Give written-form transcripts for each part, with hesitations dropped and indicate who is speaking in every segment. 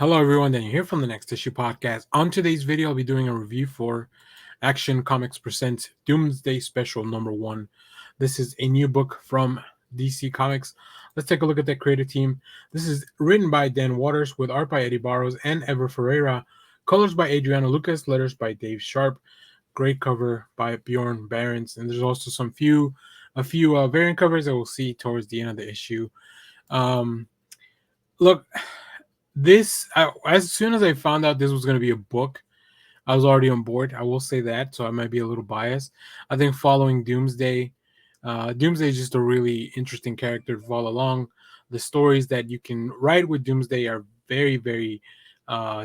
Speaker 1: Hello, everyone. Daniel here from the Next Issue Podcast. On today's video, I'll be doing a review for Action Comics Presents Doomsday Special #1. This is a new book from DC Comics. Let's take a look at the creative team. This is written by Dan Waters with art by Eddie Barros and Ever Ferreira, colors by Adrian Lucas, letters by Dave Sharp, great cover by Bjorn Barons, and there's also a few variant covers that we'll see towards the end of the issue. Um, Look, as soon as I found out this was going to be a book, I was already on board. I will say that, so I might be a little biased. I think following Doomsday is just a really interesting character to follow along. The stories that you can write with Doomsday are very, very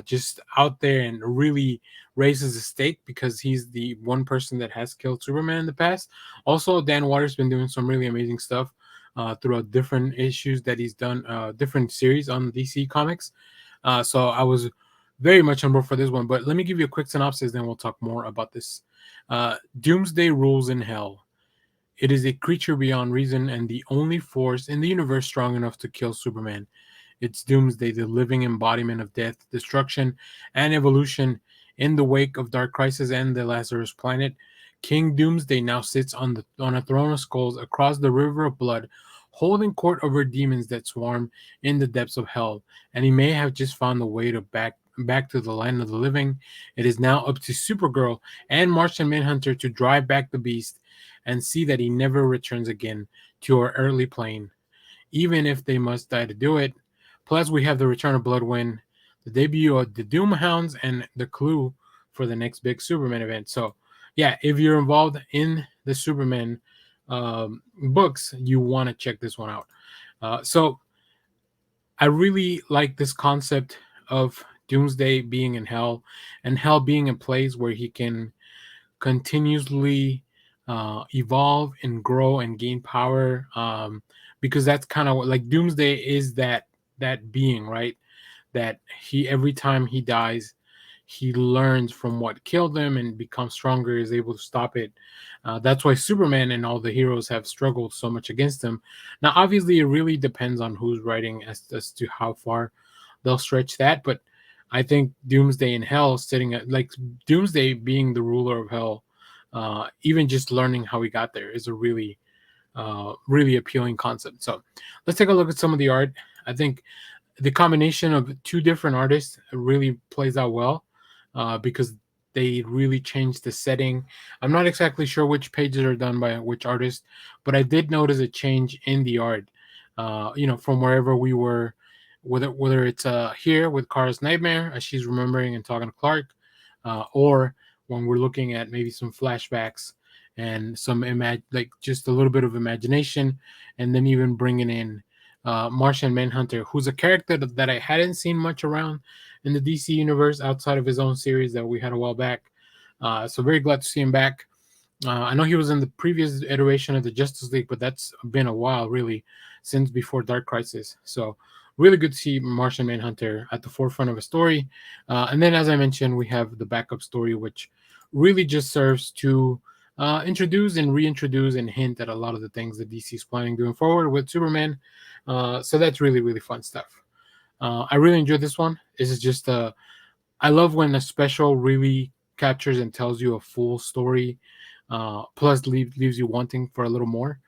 Speaker 1: just out there and really raises the stake because he's the one person that has killed Superman in the past. Also, Dan Waters been doing some really amazing stuff throughout different issues that he's done, different series on DC Comics. So I was very much on board for this one. But let me give you a quick synopsis, then we'll talk more about this. Doomsday rules in hell. It is a creature beyond reason and the only force in the universe strong enough to kill Superman. It's Doomsday, the living embodiment of death, destruction, and evolution. In the wake of Dark Crisis and the Lazarus Planet, King Doomsday now sits on a throne of skulls across the river of blood, holding court over demons that swarm in the depths of hell. And he may have just found the way to back to the land of the living. It is now up to Supergirl and Martian Manhunter to drive back the beast and see that he never returns again to our earthly plane, even if they must die to do it. Plus, we have the return of Bloodwind, the debut of the Doom Hounds, and the clue for the next big Superman event. So, yeah, if you're involved in the Superman books, you want to check this one out. So, I really like this concept of Doomsday being in hell and hell being a place where he can continuously evolve and grow and gain power, because that's kind of like Doomsday is that being, right? That he every time he dies, he learns from what killed him and becomes stronger, is able to stop it. That's why Superman and all the heroes have struggled so much against him. Now, obviously, it really depends on who's writing as to how far they'll stretch that. But I think Doomsday in Hell, sitting at like Doomsday being the ruler of Hell, even just learning how he got there is a really appealing concept. So let's take a look at some of the art. I think the combination of two different artists really plays out well, because they really changed the setting. I'm not exactly sure which pages are done by which artist, but I did notice a change in the art. From wherever we were, whether it's here with Kara's nightmare as she's remembering and talking to Clark, or when we're looking at maybe some flashbacks and some like just a little bit of imagination, and then even bringing in Martian Manhunter, who's a character that I hadn't seen much around in the DC universe outside of his own series that we had a while back. So very glad to see him back. I know he was in the previous iteration of the Justice League, but that's been a while, really, since before Dark Crisis. So really good to see Martian Manhunter at the forefront of a story. And then, as I mentioned, we have the backup story, which really just serves to introduce and reintroduce and hint at a lot of the things that DC is planning going forward with Superman. So that's really, really fun stuff. I really enjoyed this one. This is just I love when a special really captures and tells you a full story, plus leaves you wanting for a little more.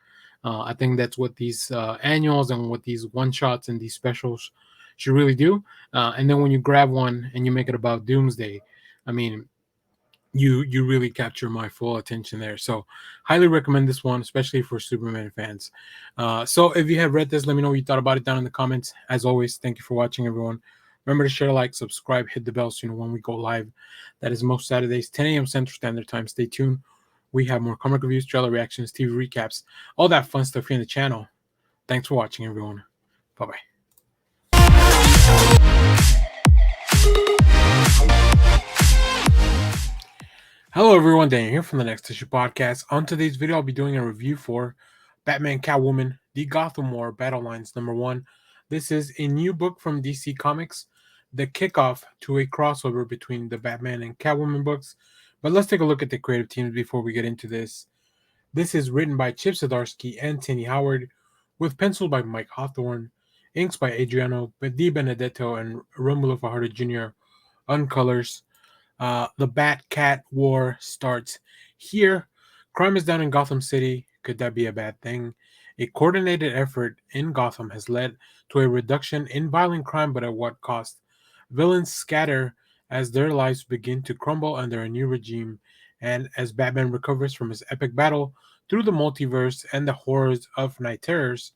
Speaker 1: I think that's what these annuals and what these one shots and these specials should really do. And then when you grab one and you make it about Doomsday, I mean, you really capture my full attention there. So highly recommend this one, especially for Superman fans. So if you have read this, let me know what you thought about it down in the comments. As always, thank you for watching, everyone. Remember to share, like, subscribe, hit the bell so you know when we go live. That is most Saturdays, 10 a.m. Central Standard Time. Stay tuned. We have more comic reviews, trailer reactions, TV recaps, all that fun stuff here in the channel. Thanks for watching, everyone. Bye-bye. Hello, everyone. Daniel here from the Next Issue Podcast. On today's video, I'll be doing a review for Batman Catwoman, The Gotham War Battle Lines #1. This is a new book from DC Comics, the kickoff to a crossover between the Batman and Catwoman books. But let's take a look at the creative teams before we get into this. This is written by Chip Zdarsky and Tini Howard, with pencils by Mike Hawthorne inks by Adriano Di Benedetto and Romulo Fajardo Jr. on colors. The Bat Cat War starts here. Crime is down in Gotham City. Could that be a bad thing? A coordinated effort in Gotham has led to a reduction in violent crime, but at what cost? Villains scatter as their lives begin to crumble under a new regime, and as Batman recovers from his epic battle through the multiverse and the horrors of night terrors,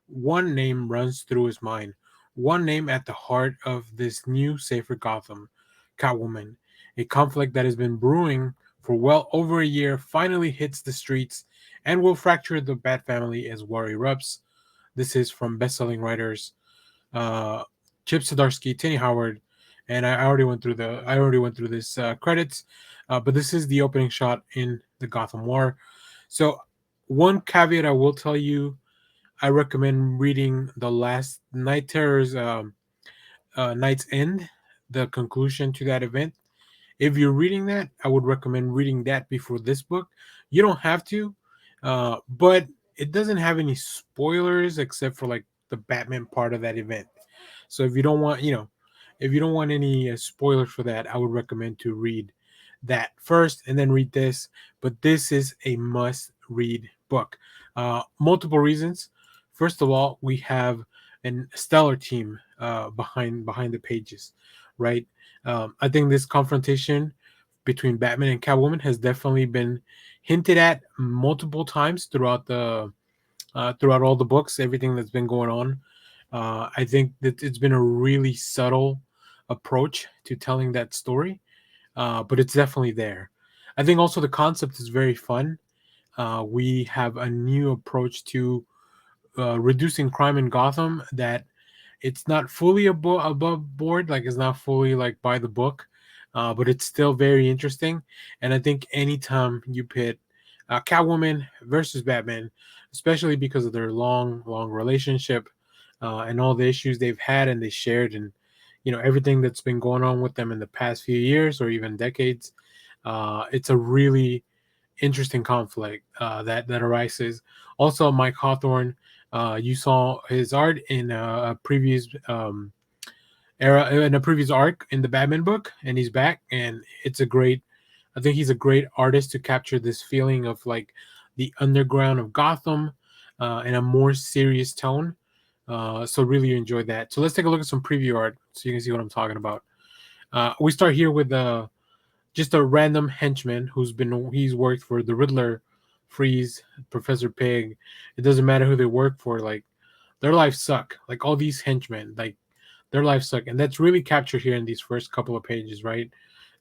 Speaker 1: one name runs through his mind. One name at the heart of this new, safer Gotham: Catwoman. A conflict that has been brewing for well over a year finally hits the streets and will fracture the Bat family as war erupts. This is from best-selling writers uh, Chip Zdarsky, Tinny Howard, and I already went through this credits, but this is the opening shot in the Gotham War. So one caveat I will tell you, I recommend reading the last Night Terror's Night's End, the conclusion to that event. If you're reading that, I would recommend reading that before this book. You don't have to, but it doesn't have any spoilers except for like the Batman part of that event. So if you don't want, if you don't want any spoilers for that, I would recommend to read that first and then read this. But this is a must-read book. Multiple reasons. First of all, we have an stellar team behind the pages, right? I think this confrontation between Batman and Catwoman has definitely been hinted at multiple times throughout all the books, everything that's been going on. I think that it's been a really subtle approach to telling that story, but it's definitely there. I think also the concept is very fun. We have a new approach to reducing crime in Gotham that it's not fully above board, like it's not fully like by the book, but it's still very interesting. And I think anytime you pit Catwoman versus Batman, especially because of their long relationship and all the issues they've had and they shared, and everything that's been going on with them in the past few years or even decades, it's a really interesting conflict that arises. Also, Mike Hawthorne, you saw his art in a previous era, in a previous arc in the Batman book, and he's back, and it's a great. I think he's a great artist to capture this feeling of like the underground of Gotham in a more serious tone. So really enjoyed that. So let's take a look at some preview art so you can see what I'm talking about. We start here with just a random henchman he's worked for the Riddler, Freeze, Professor Pig. It doesn't matter who they work for, like their lives suck. Like all these henchmen, like their lives suck, and that's really captured here in these first couple of pages, right?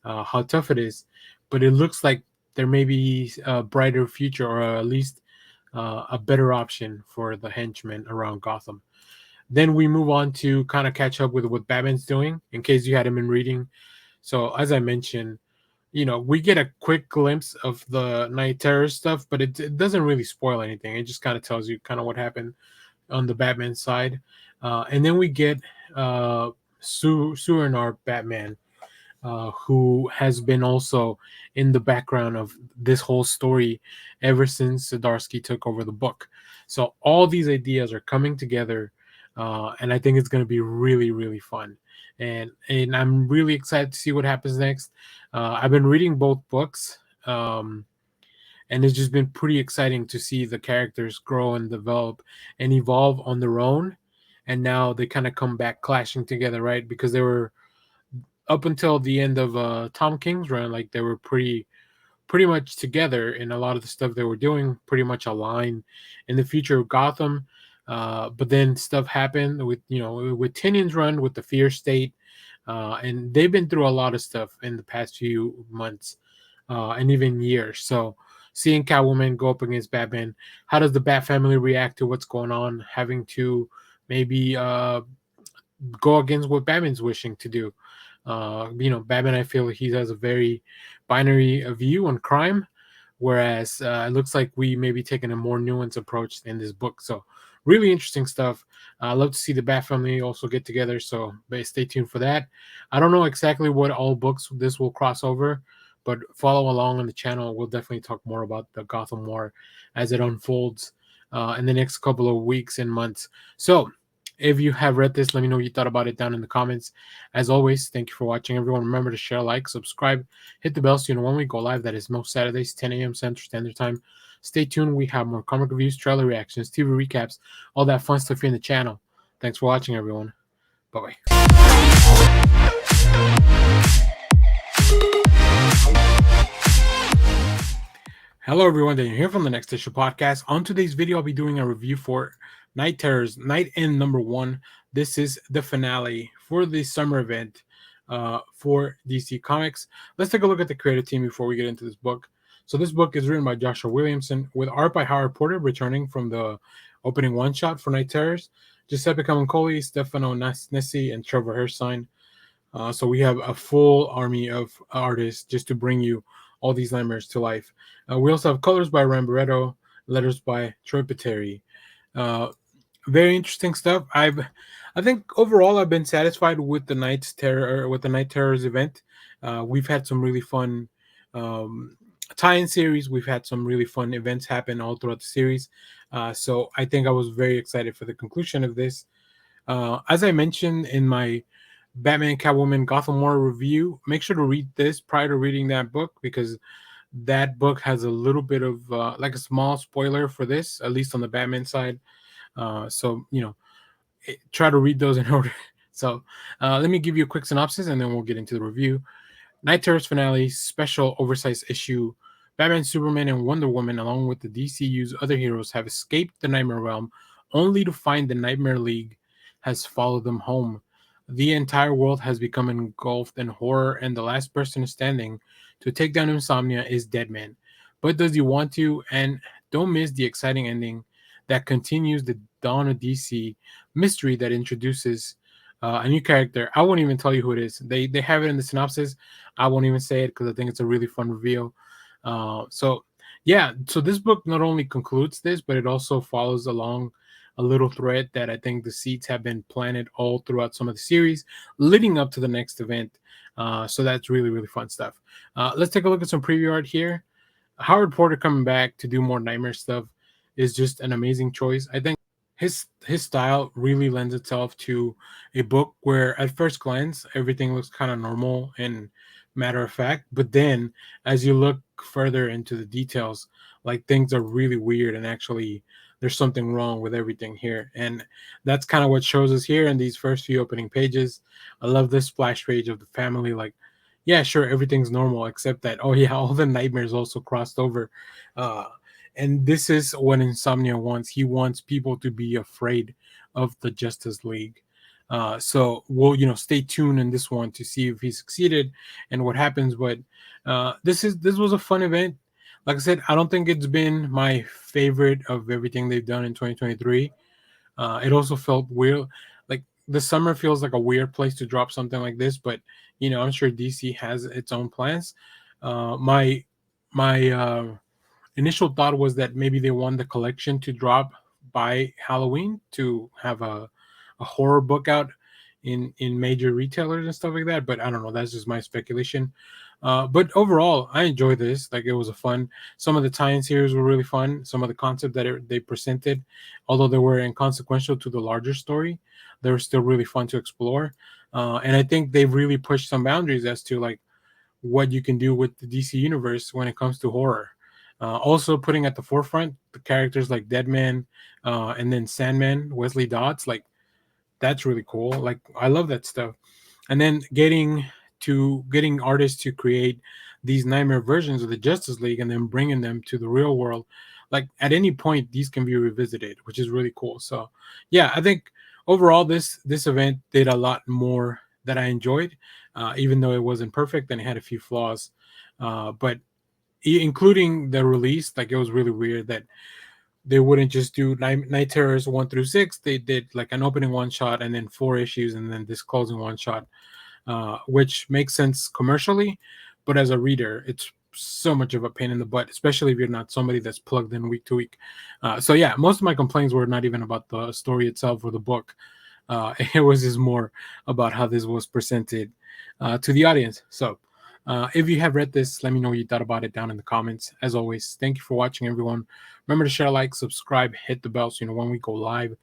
Speaker 1: How tough it is, but it looks like there may be a brighter future, or at least a better option for the henchmen around Gotham. Then we move on to kind of catch up with what Batman's doing, in case you hadn't been reading. So as I mentioned, we get a quick glimpse of the night terror stuff, but it doesn't really spoil anything. It just kind of tells you kind of what happened on the Batman side. And then we get Surinor Batman, who has been also in the background of this whole story ever since Zdarsky took over the book. So all these ideas are coming together, and I think it's going to be really, really fun. And I'm really excited to see what happens next. I've been reading both books, and it's just been pretty exciting to see the characters grow and develop and evolve on their own. And now they kind of come back clashing together, right? Because they were up until the end of Tom King's run, like they were pretty much together in a lot of the stuff they were doing, pretty much aligned in the future of Gotham. But then stuff happened with Tynion's run with the Fear State, and they've been through a lot of stuff in the past few months and even years. So seeing Catwoman go up against Batman, how does the Bat family react to what's going on? Having to maybe go against what Batman's wishing to do. Batman, I feel he has a very binary view on crime, whereas it looks like we may be taking a more nuanced approach in this book. So, really interesting stuff. I love to see the Bat family also get together. So, stay tuned for that. I don't know exactly what all books this will cross over, but follow along on the channel. We'll definitely talk more about the Gotham War as it unfolds in the next couple of weeks and months. So, If you have read this, let me know what you thought about it down in the comments. As always, thank you for watching, everyone. Remember to share, like, subscribe, hit the bell so you know when we go live. That is most Saturdays, 10 a.m. Central Standard Time. Stay tuned. We have more comic reviews, trailer reactions, TV recaps, all that fun stuff here in the channel. Thanks for watching, everyone. Bye bye. Hello, everyone. Daniel here from the Next Issue Podcast. On today's video, I'll be doing a review for Night Terrors, Night End #1. This is the finale for the summer event for DC Comics. Let's take a look at the creative team before we get into this book. So this book is written by Joshua Williamson with art by Howard Porter, returning from the opening one-shot for Night Terrors, Giuseppe Camuncoli, Stefano Nessi, and Trevor Hirstein. So we have a full army of artists just to bring you all these nightmares to life. We also have colors by Ryan Barreto, letters by Troy Peteri. Very interesting stuff. I think overall I've been satisfied with the Night Terrors event. We've had some really fun tie-in series. We've had some really fun events happen all throughout the series. So I think I was very excited for the conclusion of this. As I mentioned in my Batman, Catwoman, Gotham War review, make sure to read this prior to reading that book, because that book has a little bit of like a small spoiler for this, at least on the Batman side. So try to read those in order. So let me give you a quick synopsis and then we'll get into the review. Night Terrors finale, special oversized issue. Batman, Superman, and Wonder Woman, along with the DCU's other heroes, have escaped the Nightmare Realm, only to find the Nightmare League has followed them home. The entire world has become engulfed in horror, and the last person standing to take down Insomnia is Deadman. But does he want to? And don't miss the exciting ending that continues the Dawn of DC mystery that introduces a new character. I won't even tell you who it is. They have it in the synopsis. I won't even say it because I think it's a really fun reveal. So this book not only concludes this, but it also follows along a little thread that I think the seeds have been planted all throughout some of the series leading up to the next event. So that's really, really fun stuff. Let's take a look at some preview art here. Howard Porter coming back to do more Nightmare stuff is just an amazing choice. I think his style really lends itself to a book where at first glance everything looks kind of normal and matter of fact, but then as you look further into the details, like things are really weird and actually there's something wrong with everything here. And that's kind of what shows us here in these first few opening pages. I love this splash page of the family. Like, yeah, sure, everything's normal, except that, oh yeah, all the nightmares also crossed over. And this is what Insomnia wants. He wants people to be afraid of the Justice League. So we'll, stay tuned in this one to see if he succeeded and what happens. But this was a fun event. Like I said, I don't think it's been my favorite of everything they've done in 2023. It also felt weird. Like the summer feels like a weird place to drop something like this, but I'm sure DC has its own plans. My initial thought was that maybe they want the collection to drop by Halloween to have a horror book out in major retailers and stuff like that. But I don't know. That's just my speculation. But overall, I enjoyed this. Like, it was a fun. Some of the tie-in series were really fun. Some of the concept that they presented, although they were inconsequential to the larger story, they were still really fun to explore. And I think they've really pushed some boundaries as to like what you can do with the DC universe when it comes to horror. Also putting at the forefront the characters like Deadman, and then Sandman, Wesley Dodds. Like, that's really cool. Like, I love that stuff. And then getting artists to create these nightmare versions of the Justice League and then bringing them to the real world. Like, at any point, these can be revisited, which is really cool. So yeah, I think overall this event did a lot more that I enjoyed, even though it wasn't perfect and it had a few flaws. But including the release, like, it was really weird that they wouldn't just do Night Terrors 1 through 6. They did like an opening one shot and then 4 issues and then this closing one shot, which makes sense commercially, but as a reader, it's so much of a pain in the butt, especially if you're not somebody that's plugged in week to week. So yeah, most of my complaints were not even about the story itself or the book. It was just more about how this was presented to the audience. So If you have read this, let me know what you thought about it down in the comments. As always, thank you for watching, everyone. Remember to share, like, subscribe, hit the bell so you know when we go live.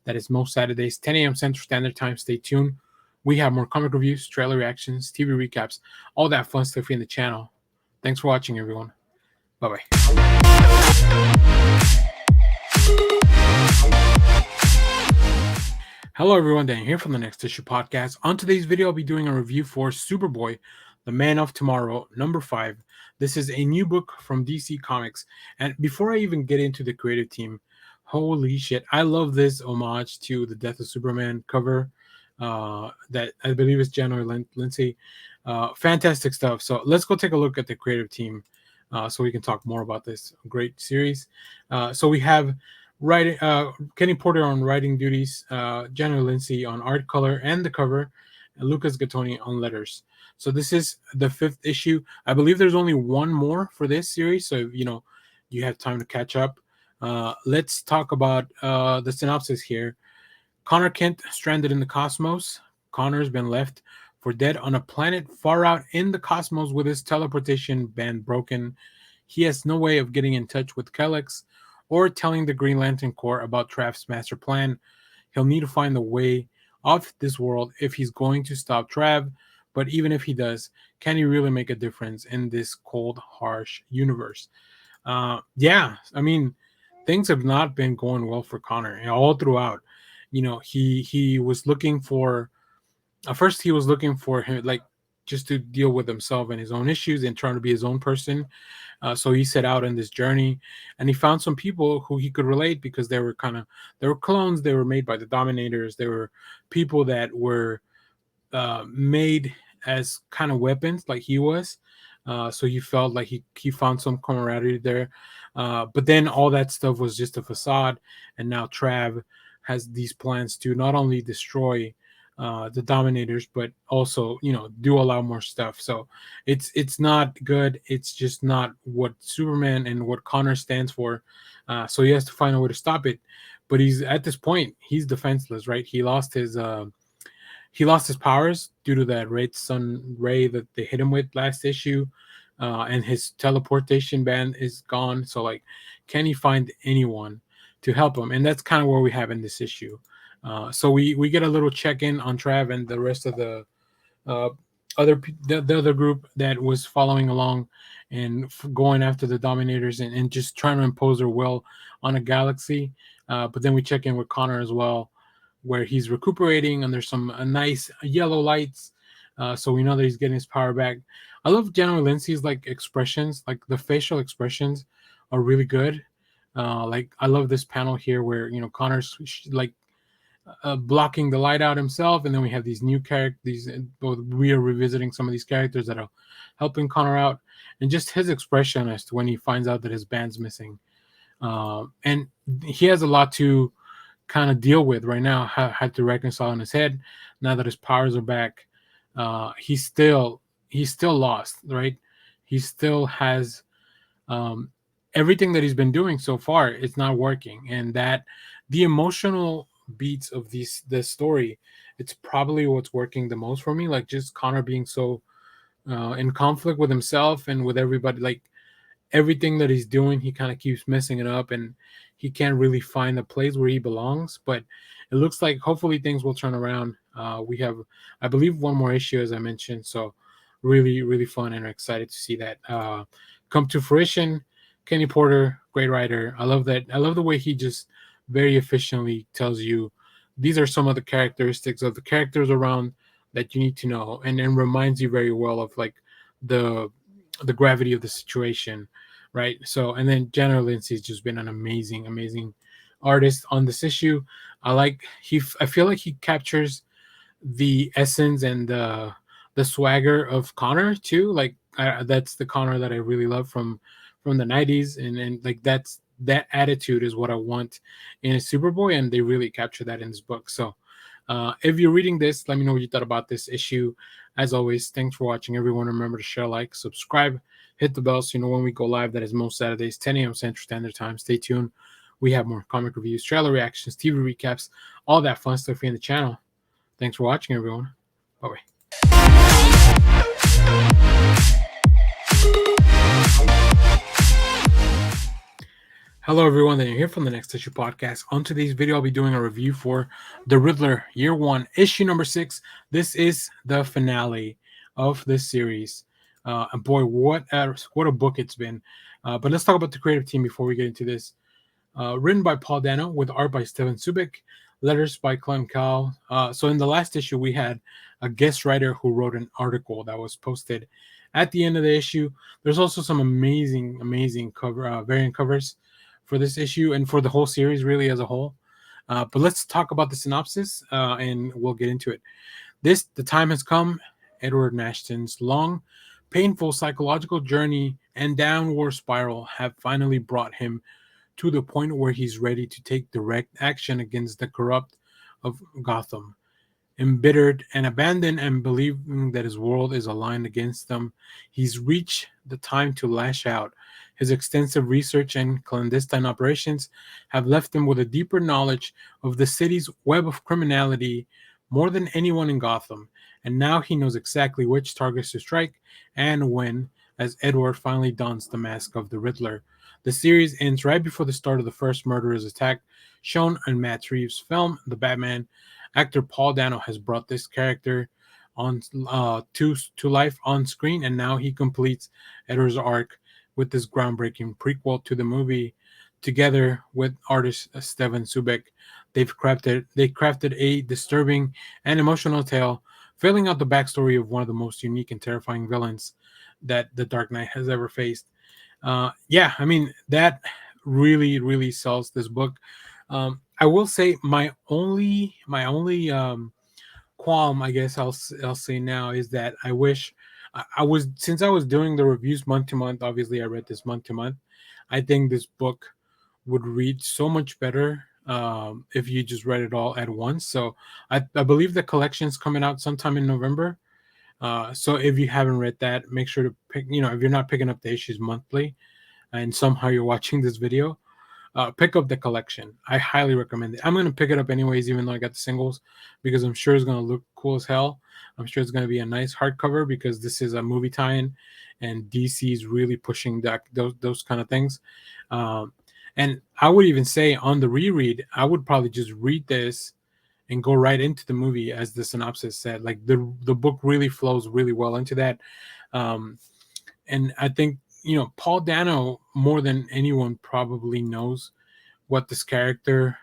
Speaker 1: That is most Saturdays, 10 a.m. Central Standard Time. Stay tuned. We have more comic reviews, trailer reactions, TV recaps, all that fun stuff in the channel. Thanks for watching, everyone. Bye-bye. Hello everyone, Dan here from the Next Issue Podcast. On today's video, I'll be doing a review for Superboy, The Man of Tomorrow, number 5. This is a new book from DC Comics. And before I even get into the creative team, holy shit, I love this homage to the Death of Superman cover that I believe is January Lindsay. Fantastic stuff. So let's go take a look at the creative team so we can talk more about this great series. So we have Kenny Porter on writing duties, January Lindsay on art, color, and the cover, and Lucas Gattoni on letters. So this is the 5th issue. I believe there's only one more for this series, so you have time to catch up. Let's talk about the synopsis here. Connor Kent stranded in the cosmos. Connor's been left for dead on a planet far out in the cosmos with his teleportation band broken. He has no way of getting in touch with Kellex or telling the Green Lantern Corps about Trav's master plan. He'll need to find a way off this world if he's going to stop Trav, but even if he does, can he really make a difference in this cold, harsh universe? Yeah, I mean, things have not been going well for Connor all throughout. He was looking for, first he was looking for him, like, just to deal with himself and his own issues and trying to be his own person. So he set out on this journey, and he found some people who he could relate because they were clones. They were made by the Dominators. They were people that were made as kind of weapons, like he was. So he felt like he found some camaraderie there. But then all that stuff was just a facade, and now Trav has these plans to not only destroy the Dominators, but also do a lot more stuff. So it's not good. It's just not what Superman and what Connor stands for. So he has to find a way to stop it. But he's at this point, he's defenseless, right? He lost his powers due to that red sun ray that they hit him with last issue, and his teleportation band is gone. So, like, can he find anyone to help him? And that's kind of where we have in this issue. So we get a little check-in on Trav and the rest of the other group that was following along and going after the Dominators and just trying to impose their will on a galaxy. But then we check in with Connor as well, where he's recuperating, and there's some nice yellow lights. So we know that he's getting his power back. I love General Lindsay's expressions, like the facial expressions are really good. Like, I love this panel here where Connor's blocking the light out himself, and then we have these new characters. We are revisiting some of these characters that are helping Connor out, and just his expression as to when he finds out that his band's missing. And he has a lot to kind of deal with right now. Had to reconcile in his head now that his powers are back. He's still lost, right? He still has everything that he's been doing so far. It's not working, and that the emotional beats of this story, it's probably what's working the most for me. Like, just Connor being so in conflict with himself and with everybody. Like, everything that he's doing, he kind of keeps messing it up, and he can't really find a place where he belongs. But it looks like hopefully things will turn around. We have, I believe, one more issue, as I mentioned. So really, really fun, and excited to see that come to fruition. Kenny Porter, great writer. I love that. I love the way he just very efficiently tells you these are some of the characteristics of the characters around that you need to know, and then reminds you very well of like the gravity of the situation, right? So, and then General Lindsay's just been an amazing artist on this issue. I feel like he captures the essence and the swagger of Connor too. Like, that's the Connor that I really love from the 90s, and like that attitude is what I want in a Superboy, and they really capture that in this book. So if you're reading this, let me know what you thought about this issue. As always, thanks for watching, everyone. Remember to share, like, subscribe, hit the bell so you know when we go live. That is most Saturdays, 10 a.m. Central Standard Time. Stay tuned. We have more comic reviews, trailer reactions, TV recaps, all that fun stuff here in the channel. Thanks for watching, everyone. Bye-bye. Hello, everyone that you're here from the Next Issue Podcast. On today's video, I'll be doing a review for The Riddler, Year 1, Issue number 6. This is the finale of this series. And boy, what a book it's been. But let's talk about the creative team before we get into this. Written by Paul Dano with art by Steven Subic, letters by Clem Cowell. So in the last issue, we had a guest writer who wrote an article that was posted at the end of the issue. There's also some amazing cover variant covers for this issue and for the whole series, really as a whole. But let's talk about the synopsis, and we'll get into it. The time has come. Edward Nashton's long, painful psychological journey and downward spiral have finally brought him to the point where he's ready to take direct action against the corrupt of Gotham. Embittered and abandoned and believing that his world is aligned against them, he's reached the time to lash out. His extensive research and clandestine operations have left him with a deeper knowledge of the city's web of criminality more than anyone in Gotham, and now he knows exactly which targets to strike and when, as Edward finally dons the mask of the Riddler. The series ends right before the start of the first murderer's attack, shown in Matt Reeves' film The Batman. Actor Paul Dano has brought this character on to life on screen, and now he completes Edward's arc with this groundbreaking prequel to the movie. Together with artist Steven Subic, they crafted a disturbing and emotional tale, filling out the backstory of one of the most unique and terrifying villains that the Dark Knight has ever faced. Yeah, I mean that really sells this book. I will say my only qualm, I guess I'll say now, is that I wish I was, since I was doing the reviews month to month. Obviously, I read this month to month. I think this book would read so much better if you just read it all at once. So I believe the collection's coming out sometime in November. So if you haven't read that, make sure to pick. If you're not picking up the issues monthly, and somehow you're watching this video, pick up the collection. I highly recommend it. I'm going to pick it up anyways, even though I got the singles, because I'm sure it's going to look cool as hell. I'm sure it's going to be a nice hardcover because this is a movie tie-in, and DC is really pushing those kind of things. Um, and I would even say on the reread, I would probably just read this and go right into the movie, as the synopsis said. Like the book really flows really well into that. Um, and I think Paul Dano, more than anyone, probably knows what this character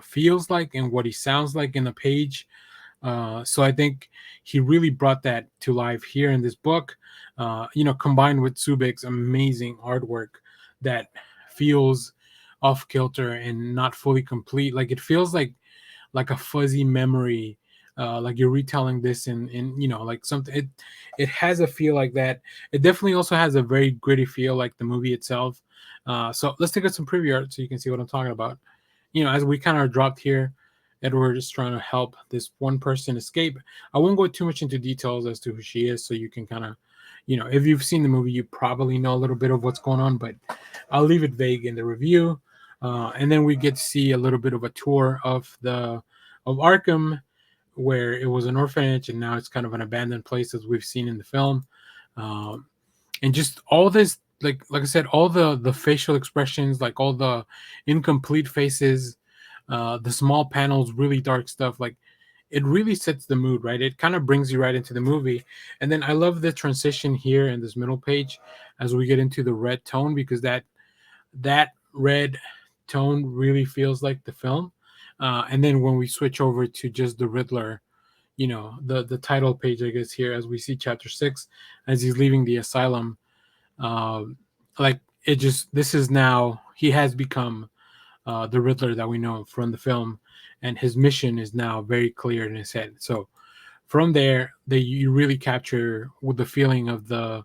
Speaker 1: feels like and what he sounds like in a page. So I think he really brought that to life here in this book. Combined with Subik's amazing artwork that feels off kilter and not fully complete. Like it feels like a fuzzy memory, like you're retelling this in like something. It has a feel like that. It definitely also has a very gritty feel, like the movie itself. So let's take out some preview art so you can see what I'm talking about. As we kind of dropped here, Edward is trying to help this one person escape. I won't go too much into details as to who she is, so you can kind of, if you've seen the movie, you probably know a little bit of what's going on, but I'll leave it vague in the review. And then we get to see a little bit of a tour of Arkham, where it was an orphanage and now it's kind of an abandoned place, as we've seen in the film. Um, and just all this, like I said, all the facial expressions, like all the incomplete faces, the small panels, really dark stuff, like it really sets the mood, right? It kind of brings you right into the movie. And then I love the transition here in this middle page as we get into the red tone, because that red tone really feels like the film. And then when we switch over to just the Riddler, the title page, I guess, here, as we see chapter 6, as he's leaving the asylum, like it just, this is now, he has become the Riddler that we know from the film, and his mission is now very clear in his head. So from there, you really capture with the feeling of the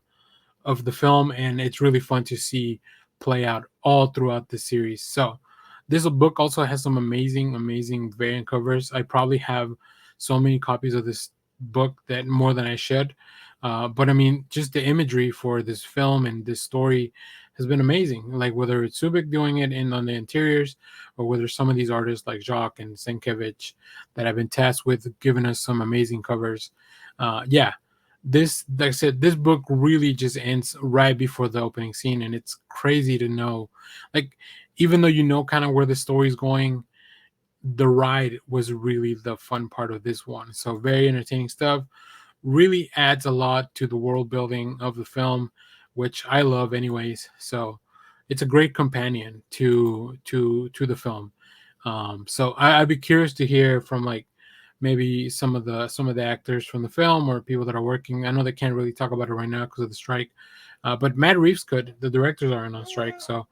Speaker 1: film, and it's really fun to see play out all throughout the series. So this book also has some amazing variant covers. I probably have so many copies of this book, that more than I should. But I mean, just the imagery for this film and this story has been amazing. Like whether it's Subic doing it in on the interiors, or whether some of these artists like Jacques and Sienkiewicz that have been tasked with giving us some amazing covers. Yeah, This, like I said, this book really just ends right before the opening scene, and it's crazy to know, like, even though you know kind of where the story's going, the ride was really the fun part of this one. So very entertaining stuff. Really adds a lot to the world building of the film, which I love anyways. So it's a great companion to the film. So I'd be curious to hear from, like, maybe some of the actors from the film or people that are working. I know they can't really talk about it right now because of the strike, but Matt Reeves could. The directors aren't on strike, so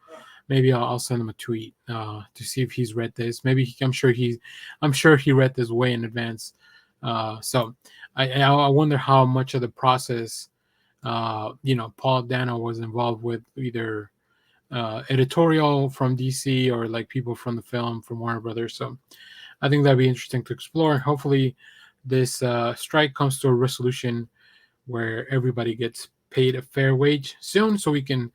Speaker 1: maybe I'll send him a tweet to see if he's read this. Maybe I'm sure he read this way in advance. So I wonder how much of the process Paul Dano was involved with, either editorial from DC or like people from the film from Warner Brothers. So I think that'd be interesting to explore. Hopefully, this strike comes to a resolution where everybody gets paid a fair wage soon, so we can,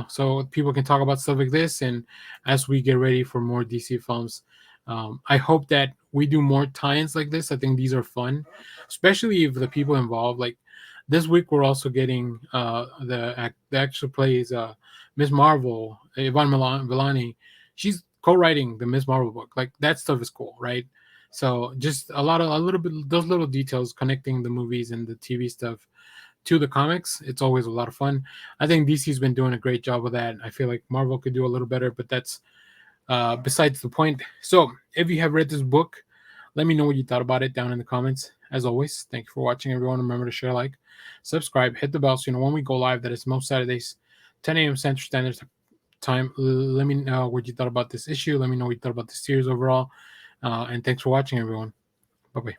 Speaker 1: so people can talk about stuff like this. And as we get ready for more DC films, I hope that we do more tie-ins like this. I think these are fun, especially if the people involved, like, this week we're also getting the actor who plays Miss Marvel, Yvonne Villani. She's co-writing the Miss Marvel book. Like, that stuff is cool, right? So just a little bit, those little details connecting the movies and the TV stuff to the comics. It's always a lot of fun. I think DC's been doing a great job with that. I feel like Marvel could do a little better, but that's besides the point. So if you have read this book, let me know what you thought about it down in the comments. As always, thank you for watching, everyone. Remember to share, like, subscribe, hit the bell so you know when we go live. That is most Saturdays, 10 a.m. Central Standard Time. Let me know what you thought about this issue. Let me know what you thought about the series overall. And thanks for watching, everyone. Bye bye.